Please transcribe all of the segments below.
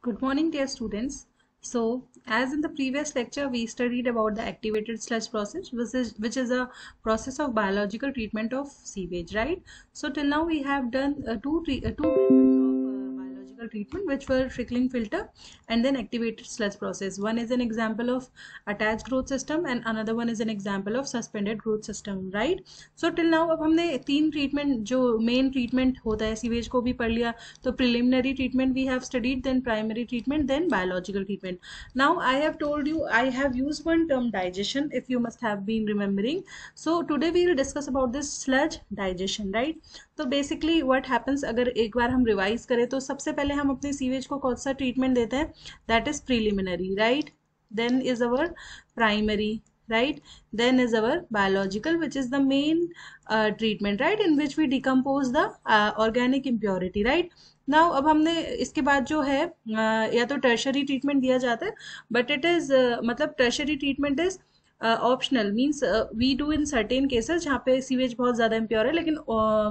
Good morning, dear students. So, as in the previous lecture, we studied about the activated sludge process, which is a process of biological treatment of sewage, right? So, till now we have done two methods of biological treatment, which were trickling filter and then activated sludge process. One is an example of attached growth system, and another one is an example of suspended growth system, right? So, till now अब हमने तीन treatment जो main treatment होता है sewage को भी पढ़ लिया. So preliminary treatment we have studied, then primary treatment, then biological treatment. Now I have told you, I have used one term digestion, if you must have been remembering. So today we will discuss about this sludge digestion, right? तो basically what happens, अगर एक बार हम revise करें तो सबसे पहले हम अपने सीवेज को कौन सा treatment देते हैं, that is preliminary, right? Then is our primary, right? Then is our biological, which is the main treatment, right, in which we decompose the organic impurity, right? Now अब हमने इसके बाद जो है या तो टर्शरी ट्रीटमेंट दिया जाता है, बट इट इज मतलब tertiary treatment is optional, means we do in certain cases जहाँ पे सीवेज बहुत ज़्यादा इम्प्योर है, लेकिन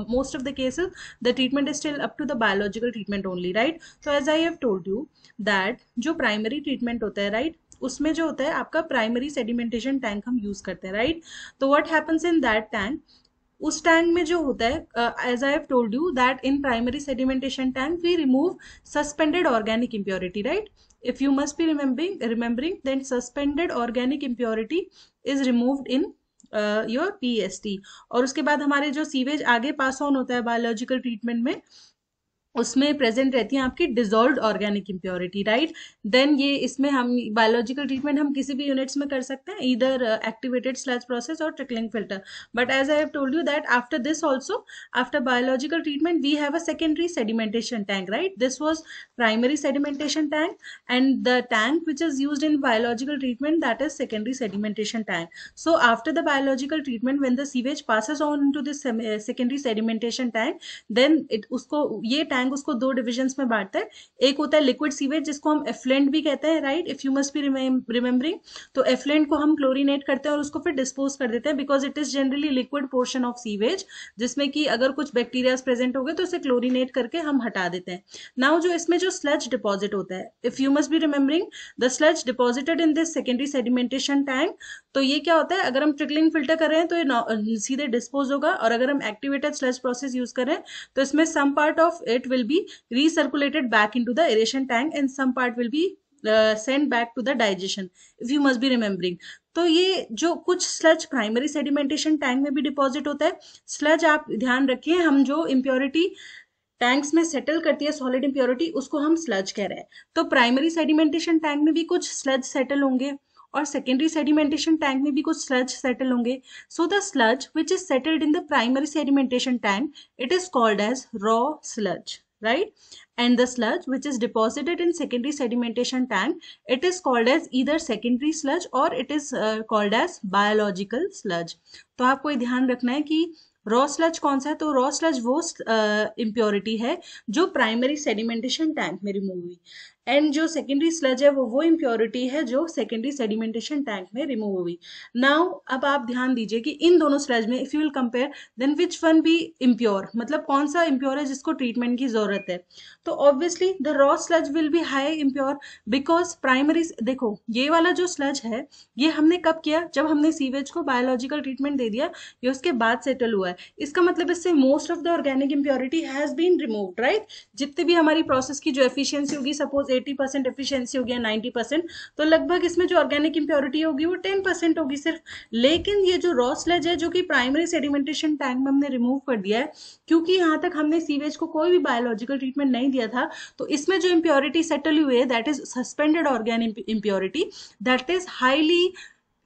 most of the cases the treatment is still up to the biological treatment only, right? So as I have told you that जो primary treatment होता है, right, उसमें जो होता है आपका प्राइमरी सेडिमेंटेशन टैंक हम यूज करते हैं, राइट? तो what happens in that tank, उस टैंक में जो होता है, as I have told you that in primary sedimentation tank we remove suspended organic impurity, right? if you must be remembering then suspended organic impurity is removed in your PST. और उसके बाद हमारे जो sewage आगे pass on होता है biological treatment में, उसमें प्रेजेंट रहती है आपकी dissolved organic impurity, right? Then ये इसमें हम बायोलॉजिकल ट्रीटमेंट हम किसी भी यूनिट्स में कर सकते हैं, ईदर एक्टिवेटेड स्लैज प्रोसेस और trickling filter. But as I have told you that after this also, after biological treatment we have a secondary sedimentation tank, right? This was primary sedimentation tank and the tank which is used in biological treatment, that is secondary sedimentation tank. So after the biological treatment, when the sewage passes on into this secondary sedimentation tank, then उसको ये tank उसको दो divisions में बांटता है. एक होता है liquid sewage जिसको हम एफ्लुएंट भी कहते हैं, right? If you must be remembering, तो एफ्लुएंट को हम क्लोरीनेट करते हैं और उसको फिर डिस्पोज कर देते हैं, because it is generally liquid portion of sewage, जिसमें कि अगर कुछ बैक्टीरियाज प्रेजेंट हो गए तो उसे क्लोरीनेट करके हम हटा देते हैं. नाउ जो इसमें जो स्लज डिपॉजिट होता है, if you must be remembering the sludge deposited in this secondary sedimentation tank, तो ये क्या होता है, अगर हम ट्रिकलिंग फिल्टर कर रहे हैं तो ये सीधे डिस्पोज होगा, और अगर हम एक्टिवेटेड स्लज प्रोसेस यूज कर रहे हैं तो इसमें some part of it will be recirculated back into the aeration tank and some part will be sent back to the digestion, if you must be remembering. तो ये जो कुछ sludge primary sedimentation tank में भी deposit होता है. Sludge आप ध्यान रखिए, हम जो इम्प्योरिटी टैंक्स में सेटल करती है सॉलिड इंप्योरिटी, उसको हम स्लज कह रहे हैं. तो प्राइमरी सेडिमेंटेशन टैंक में भी कुछ स्लज सेटल होंगे और सेकेंडरी सेडिमेंटेशन टैंक में भी कुछ स्लज सेटल होंगे. So the sludge which is settled in the primary sedimentation tank, it is called as raw sludge, right? And the sludge which is deposited in secondary sedimentation tank, it is called as either secondary sludge or it is called as biological sludge. तो आपको ये ध्यान रखना है कि raw sludge कौन सा है. तो रॉ स्लज वो इम्प्योरिटी है जो प्राइमरी सेडिमेंटेशन टैंक में रिमूव हुई, एंड जो सेकेंडरी स्लज है वो इम्प्योरिटी है जो सेकेंडरी सेडिमेंटेशन टैंक में रिमूव हुई. नाउ अब आप ध्यान दीजिए कि इन दोनों स्लज में if you will compare, then which one be impure, मतलब कौन सा इम्प्योर है जिसको ट्रीटमेंट की जरूरत है. तो obviously the raw sludge will be high impure, because primary, देखो ये वाला जो स्लज है ये हमने कब किया, जब हमने सीवेज को बायोलॉजिकल ट्रीटमेंट दे दिया, ये उसके बाद सेटल हुआ है. इसका मतलब इससे most of the organic impurity has been removed, right? जितनी भी हमारी प्रोसेस की जो एफिशिएंसी होगी, सपोज 80% एफिशिएंसी हो गया, 90%, तो लगभग इसमें जो ऑर्गेनिक इम्प्योरिटी होगी वो 10% होगी सिर्फ. लेकिन ये जो रॉ स्लज है जो कि प्राइमरी सेडिमेंटेशन टैंक में हमने रिमूव कर दिया है, क्योंकि यहाँ तक हमने सीवेज को कोई भी बायोलॉजिकल ट्रीटमेंट नहीं दिया था, तो इसमें जो इम्प्योरिटी सेटल हुई है that is suspended organic impurity, that is highly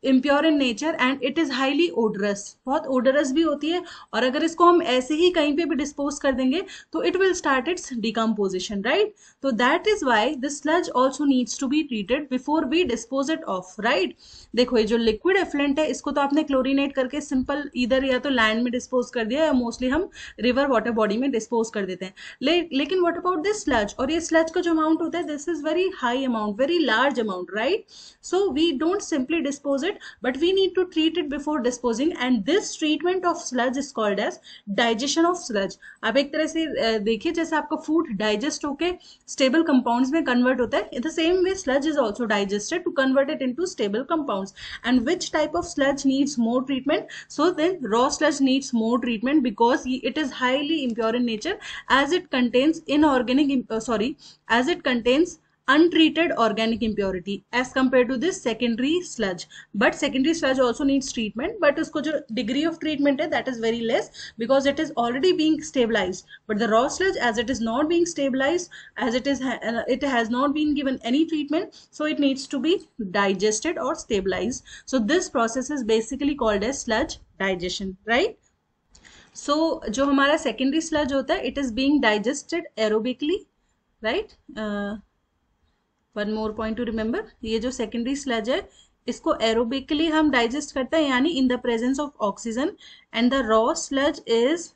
impure in nature and it is highly odorous, बहुत ओडरस भी होती है, और अगर इसको हम ऐसे ही कहीं पे भी डिस्पोज कर देंगे तो it will start its decomposition, right? तो that is why this sludge also needs to be treated before we dispose it off, right? देखो ये जो लिक्विड एफ्लुएंट है इसको तो आपने क्लोरीनेट करके सिंपल इधर या तो लैंड में डिस्पोज कर दिया, या मोस्टली हम रिवर वाटर बॉडी में डिस्पोज कर देते हैं. लेकिन व्हाट अबाउट दिस स्लज, और ये स्लज का जो अमाउंट होता है this is very high amount, very large amount, right? So we don't simply dispose it, but we need to treat it before disposing, and this treatment of sludge is called as digestion of sludge. आप एक तरह से देखिए जैसे आपका food digest होके stable compounds में convert होता है, in the same way sludge is also digested to convert it into stable compounds. And which type of sludge needs more treatment? So then raw sludge needs more treatment because it is highly impure in nature, as it contains as it contains untreated organic impurity as compared to this secondary sludge. But secondary sludge also needs treatment, but usko jo degree of treatment hai, that is very less because it is already being stabilized. But the raw sludge, as it is not being stabilized, as it has not been given any treatment, so it needs to be digested or stabilized. So this process is basically called as sludge digestion, right? So जो हमारा secondary sludge होता है, it is being digested aerobically, right? One more point two remember, ये जो secondary sludge है इसको aerobically हम digest करते हैं, यानी in the presence of oxygen, and the raw sludge is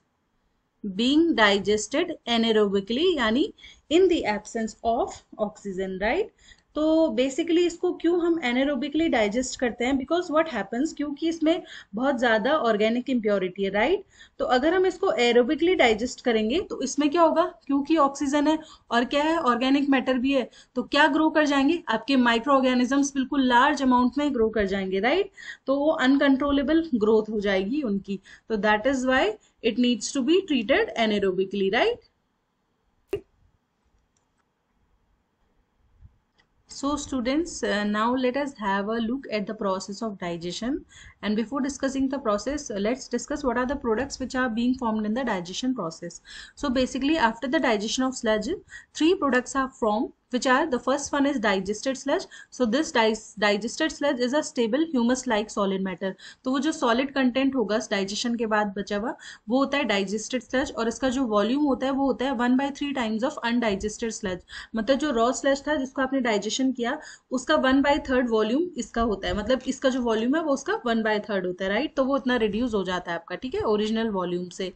being digested anaerobically, यानी in the absence of oxygen, right? तो बेसिकली इसको क्यों हम एनएरोबिकली डाइजेस्ट करते हैं? बिकॉज व्हाट हैपन्स, क्योंकि इसमें बहुत ज़्यादा ऑर्गेनिक इम्प्योरिटी है, राइट? तो अगर हम इसको एरोबिकली डाइजेस्ट करेंगे तो इसमें क्या होगा, क्योंकि ऑक्सीजन है और क्या है, ऑर्गेनिक मैटर भी है, तो क्या ग्रो कर जाएंगे, आपके माइक्रो ऑर्गेनिजम्स बिल्कुल लार्ज अमाउंट में ग्रो कर जाएंगे, राइट? तो वो अनकंट्रोलेबल ग्रोथ हो जाएगी उनकी, तो that is why it needs to be treated anaerobically, right? So students, now let us have a look at the process of digestion, and before discussing the process, let's discuss what are the products which are being formed in the digestion process. So basically after the digestion of sludge, 3 products are formed, which are, the first one is digested sludge. So this digested sludge is a stable humus like solid matter. तो वो जो solid content होगा digestion के बाद बचा हुआ वो होता है digested sludge, और इसका जो volume होता है वो होता है 1/3 times of undigested sludge. मतलब जो raw sludge था जिसको आपने digestion किया उसका 1/3 volume इसका होता है, मतलब इसका जो volume है वो उसका 1/3 होता है, राइट? तो वो इतना reduce हो जाता है आपका, ठीक है, ओरिजिनल volume से.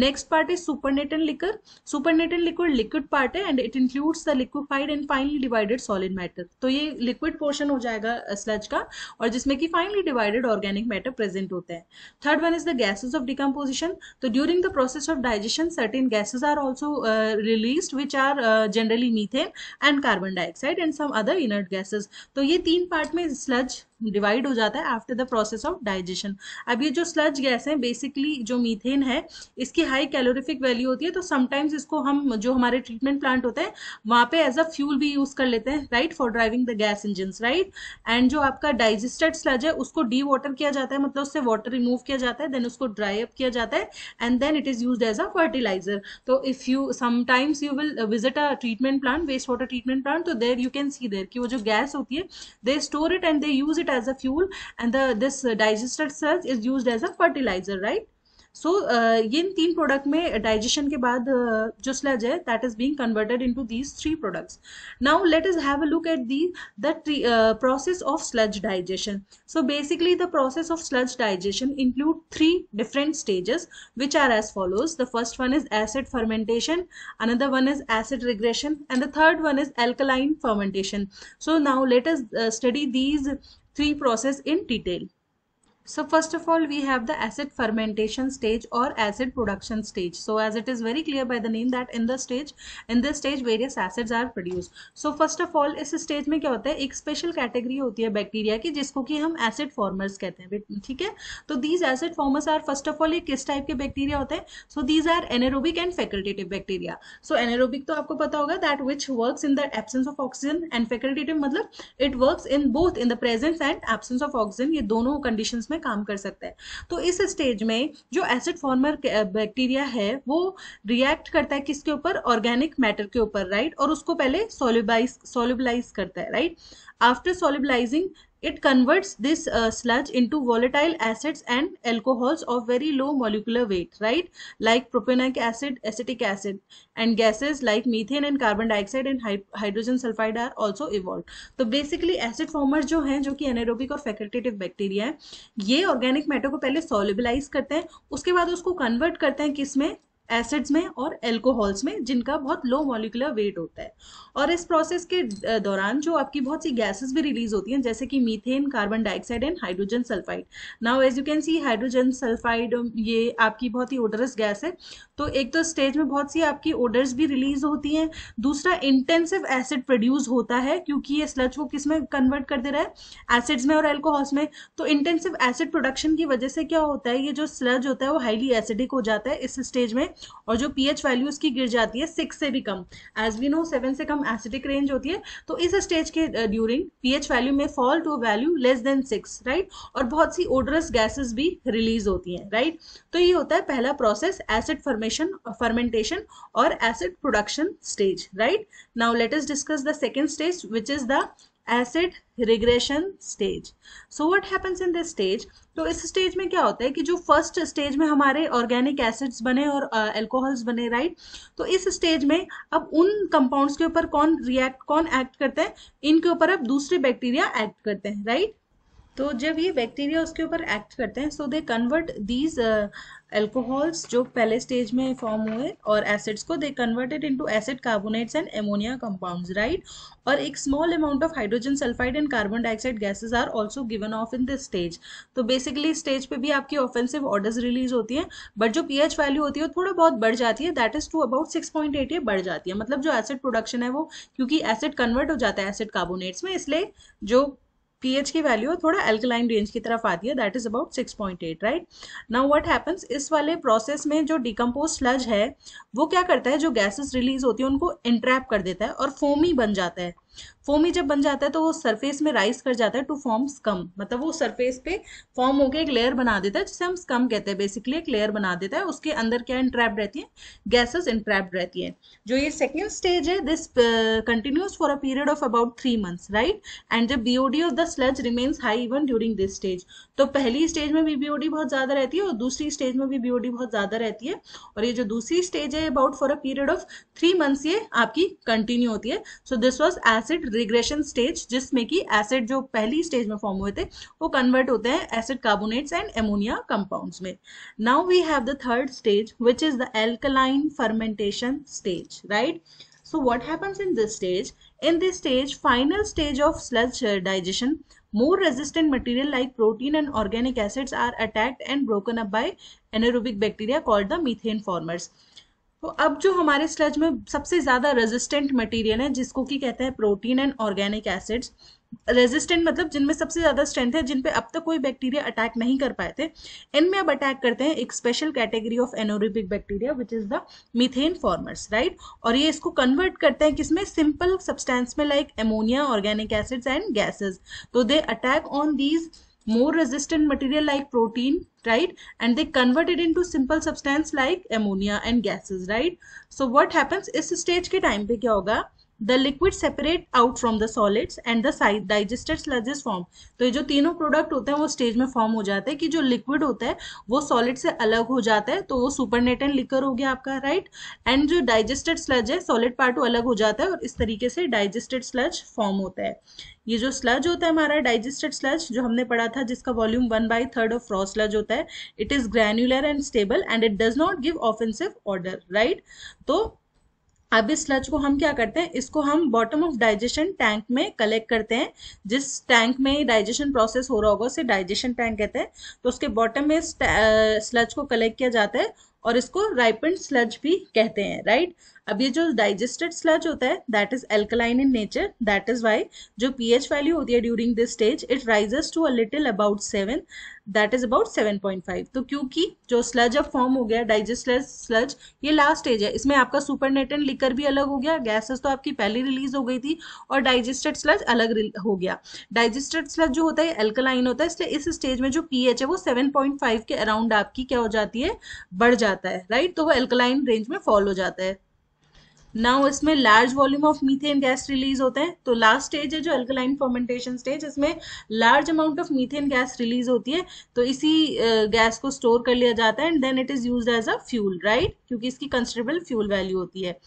Next part is supernatant liquor. Supernatant liquid part है, and it includes the liquefied and finally divided solid matter. तो ये लिक्विड पोर्शन हो जाएगा स्लज का, और जिसमें कि finally divided organic matter present होता है. Third one is the gases of decomposition. तो during the process of digestion certain gases are also released which are generally methane and carbon dioxide and some other inert gases. तो ये 3 part में sludge divide हो जाता है after the process of digestion. अब ये जो स्लज गैस है, बेसिकली जो मीथेन है, इसकी हाई कैलोरीफिक वैल्यू होती है, तो समटाइम्स इसको हम जो हमारे ट्रीटमेंट प्लांट होते हैं वहां पे एज अ फ्यूल भी यूज कर लेते हैं, right, for driving the gas engine, right? And जो आपका डाइजेस्टेड स्लज है उसको डी वाटर किया जाता है, मतलब उससे वाटर रिमूव किया जाता है, देन उसको ड्राई अप किया जाता है, and then it is used as a fertiliser. तो if you sometimes you will visit a treatment plant, waste water treatment plant, तो देर यू कैन सी देर कि वो जो गैस होती है they store it and they use it as a fuel, and this digested sludge is used as a fertilizer, right? So ये 3 product में digestion के बाद जो स्लज है that is being converted into these 3 products. Now let us have a look at the process of sludge digestion. So basically the process of sludge digestion include 3 different stages which are as follows. The first one is acid fermentation, another one is acid regression, and the third one is alkaline fermentation. So now let us study these 3 process in detail. So first of all we have the acid fermentation stage or acid production stage. So as it is very clear by the name that in this stage various acids are produced. So first of all इस stage में क्या होता है, एक special category होती है bacteria की जिसको कि हम acid formers कहते हैं, ठीक है? तो these acid formers are first of all ये किस टाइप के बैक्टीरिया होते हैं? So these are anaerobic and facultative bacteria. So anaerobic तो आपको पता होगा that which works in the absence of oxygen, and facultative मतलब it works in both in the presence and absence of oxygen. ये दोनों conditions में काम कर सकता है. तो इस स्टेज में जो एसिड फॉर्मर बैक्टीरिया है वो रिएक्ट करता है किसके ऊपर, ऑर्गेनिक मैटर के ऊपर, राइट? और उसको पहले सोल्यूबलाइज करता है, right? After solubilising it converts this sludge into volatile acids and alcohols of very low molecular weight, right? Like propionic acid, acetic acid, and gases like methane and carbon dioxide and hydrogen sulfide are also evolved. तो basically acid formers जो हैं, जो कि anaerobic और facultative bacteria है, ये organic matter को पहले सोल्यूबलाइज करते हैं, उसके बाद उसको कन्वर्ट करते हैं किसमें, एसिड्स में और एल्कोहल्स में जिनका बहुत लो मॉलिक्यूलर वेट होता है। और इस प्रोसेस के दौरान जो आपकी बहुत सी गैसेस भी रिलीज होती हैं, जैसे कि methane, carbon dioxide and hydrogen sulphide. Now as you can see hydrogen sulphide ये आपकी बहुत ही ओडरस गैस है। तो एक तो स्टेज में बहुत सी आपकी ओडर्स भी रिलीज होती हैं, दूसरा इंटेंसिव एसिड प्रोड्यूस होता है क्योंकि ये स्लज को किस में कन्वर्ट कर दे रहा है, एसिड्स में और एल्कोहल्स में। तो इंटेंसिव एसिड प्रोडक्शन की वजह से क्या होता है, ये जो स्लज होता है वो हाईली एसिडिक हो जाता है इस स्टेज में, और जो पीएच वैल्यू उसकी गिर जाती है 6 से भी कम। एज वी नो 7 से कम एसिडिक रेंज होती है, तो इस स्टेज के ड्यूरिंग पीएच वैल्यू में fall to value less than 6, right. और बहुत सी ओडरस गैसेस भी रिलीज होती हैं, राइट। तो ये होता है पहला प्रोसेस, एसिड फर्मेंटेशन और acid production stage, right. Now let us discuss the second stage which is the acid regression stage. So what happens in this stage? तो इस स्टेज में क्या होता है कि जो फर्स्ट स्टेज में हमारे ऑर्गेनिक एसिड्स बने और एल्कोहल्स बने, राइट। तो इस स्टेज में अब उन कंपाउंड्स के ऊपर कौन एक्ट करते हैं, इनके ऊपर अब दूसरे बैक्टीरिया एक्ट करते हैं, राइट। तो जब ये बैक्टीरिया उसके ऊपर एक्ट करते हैं, so they convert these alcohols जो पहले स्टेज में फॉर्म हुए और एसिड्स को they converted into acid carbonates and ammonia compounds, right. और एक small amount of hydrogen sulphide and carbon dioxide gases are also given off in this stage. तो basically stage पे भी आपकी ऑफेंसिव ऑर्डर्स रिलीज होती हैं, but जो pH value होती है वो थोड़ा बहुत बढ़ जाती है, दैट इज टू अबाउट 6.8 ये बढ़ जाती है। मतलब जो एसिड प्रोडक्शन है वो, क्योंकि एसिड कन्वर्ट हो जाता है एसिड कार्बोनेट्स में, इसलिए जो pH की वैल्यू थोड़ा अल्कलाइन रेंज की तरफ आती है, that is about 6.8, right. Now what happens, इस वाले प्रोसेस में जो डिकम्पोज स्लज है वो क्या करता है, जो गैसेस रिलीज होती है उनको इंट्रैप कर देता है और फोमी बन जाता है। फोमी जब बन जाता है तो वो सरफेस में राइज कर जाता है टू फॉर्म स्कम, मतलब वो सरफेस पे फॉर्म होकर एक लेयर बना देता है जिसे हम स्कम कहते हैं। बेसिकली एक लेयर बना देता है, उसके अंदर क्या इंट्रैप्ड रहती है, गैसेस इंट्रैप्ड रहती है। जो ये सेकेंड स्टेज है, this continues for a period of about 3 months, right. And the BOD of the sludge remains high even during this stage. तो पहली स्टेज में भी बीओडी बहुत ज्यादा रहती है और दूसरी स्टेज में भी बीओडी बहुत ज्यादा रहती है। और ये जो दूसरी स्टेज है about for a period of 3 months ये आपकी कंटिन्यू होती है। So this was acid regression stage, जिसमें कि एसिड जो पहली स्टेज में फॉर्म हुए थे वो कन्वर्ट होते हैं acid carbonates and ammonia compounds में। Now we have the third stage which is the alkaline fermentation stage, right. So what happens in this stage? In this stage, final stage of sludge digestion, more resistant material like protein and organic acids are attacked and broken up by anaerobic bacteria called the methane formers. तो अब जो हमारे sludge में सबसे ज्यादा resistant material है जिसको कि कहते हैं protein and organic acids, resistant मतलब जिनमें सबसे ज्यादा स्ट्रेंथ है, जिन पे अब तक कोई बैक्टीरिया अटैक नहीं कर पाए थे, इनमें अब अटैक करते हैं एक special category of anaerobic bacteria which is the methane formers, right. और ये इसको कन्वर्ट करते हैं किसमें, सिंपल सब्सटेंस में like ammonia, organic acids and gases. तो they attack on these more resistant material like protein, right, and they convert it into simple substance like ammonia and gases, right. So what happens इस stage के time पे क्या होगा, the liquid separate out from the solids and the digested sludges form। तो ये जो तीनों product होते हैं वो स्टेज में फॉर्म हो जाते हैं कि जो लिक्विड होता है वो सॉलिड से अलग हो जाता है, तो वो सुपरनेटेंट लिक्वर हो गया आपका, राइट। एंड जो डाइजेस्टेड स्लज है, सॉलिड पार्ट अलग हो जाता है और इस तरीके से डाइजेस्टेड स्लज फॉर्म होता है। ये जो स्लज होता है हमारा डाइजेस्टेड स्लज जो हमने पढ़ा था, जिसका वॉल्यूम 1/3 ऑफ रॉ स्लज होता है, it is granular and stable and it does not give offensive order, right. तो अब इस स्लज को हम क्या करते हैं, इसको हम बॉटम ऑफ डाइजेशन टैंक में कलेक्ट करते हैं। जिस टैंक में डाइजेशन प्रोसेस हो रहा होगा उसे डाइजेशन टैंक कहते हैं। तो उसके बॉटम में स्लज को कलेक्ट किया जाता है और इसको राइपेंड स्लज भी कहते हैं, राइट। अब ये जो डाइजेस्टेड स्लज होता है that is alkaline in nature, that is why जो पीएच वैल्यू होती है during this stage it rises to a little about 7, that is about 7.5। तो क्योंकि जो स्लज अब फॉर्म हो गया डाइजेस्टेड स्लज, ये लास्ट स्टेज है, इसमें आपका सुपरनेटेंट लिकर भी अलग हो गया, गैसेस तो आपकी पहले रिलीज हो गई थी और डाइजेस्टेड स्लज अलग हो गया। डाइजेस्टेड स्लज जो होता है एल्कलाइन होता है, इसलिए इस स्टेज में जो पीएच है वो 7.5 के अराउंड आपकी क्या हो जाती है, बढ़ जाता है, राइट। तो वो एल्कलाइन रेंज में फॉल हो जाता है। नाउ इसमें large volume of methane gas release होते हैं। तो लास्ट स्टेज है जो अल्कलाइन फर्मेंटेशन स्टेज, इसमें large amount of methane gas release होती है। तो इसी गैस को स्टोर कर लिया जाता है and then it is used as a fuel, right, क्योंकि इसकी कंसिडरेबल फ्यूल वैल्यू होती है।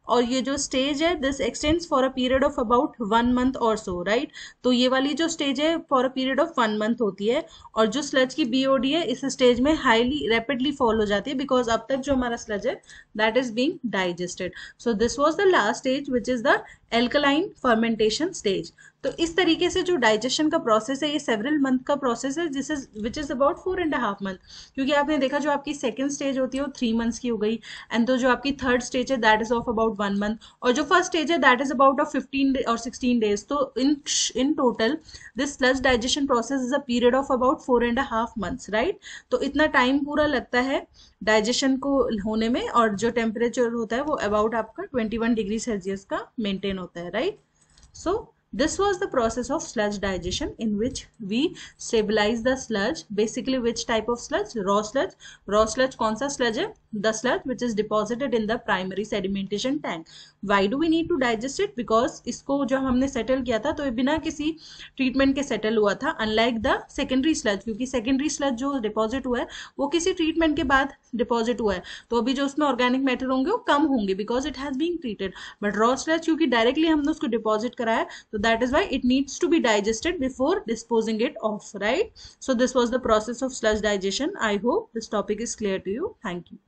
और ये जो स्टेज है this x tends for a period of about 1 month और सो, राइट। तो ये वाली जो स्टेज है for a period of 1 month होती है, और जो स्लज की बीओडी है इस स्टेज में हाईली रैपिडली फॉल हो जाती है, बिकॉज अब तक जो हमारा स्लज है that is being digested. So this was the last stage which is the alkaline fermentation stage. तो इस तरीके से जो डाइजेशन का प्रोसेस है ये सेवरल मंथ का प्रोसेस है, जिस is which is about 4.5 month, क्योंकि आपने देखा जो आपकी सेकंड स्टेज होती है वो 3 मंथ्स की हो गई, एंड तो जो आपकी थर्ड स्टेज है that is of about 1 month, और जो फर्स्ट स्टेज है दैट इज अबाउट ऑफ 15 और 16 डेज। तो in total this sludge digestion process is a period of about 4.5 months, right. तो इतना टाइम पूरा लगता है डाइजेशन को होने में, और जो टेम्परेचर होता है वो अबाउट आपका 21 डिग्री सेल्सियस का मेंटेन होता है, right. So this was the process of sludge digestion in which we stabilize the sludge. Basically which type of sludge? Raw sludge. Raw sludge कौन सा sludge है? The sludge which is deposited in the primary sedimentation tank. Why do we need to digest it? Because इसको जब हमने settle किया था तो ये बिना किसी treatment के settle हुआ था, unlike the secondary sludge, क्योंकि secondary sludge जो deposit हुआ है वो किसी treatment के बाद deposit हुआ है, तो अभी जो उसमें organic matter होंगे वो कम होंगे because it has been treated. But raw sludge क्योंकि directly हमने उसको deposit कराया है, तो that is why it needs to be digested before disposing it off, right? So this was the process of sludge digestion. I hope this topic is clear to you. Thank you.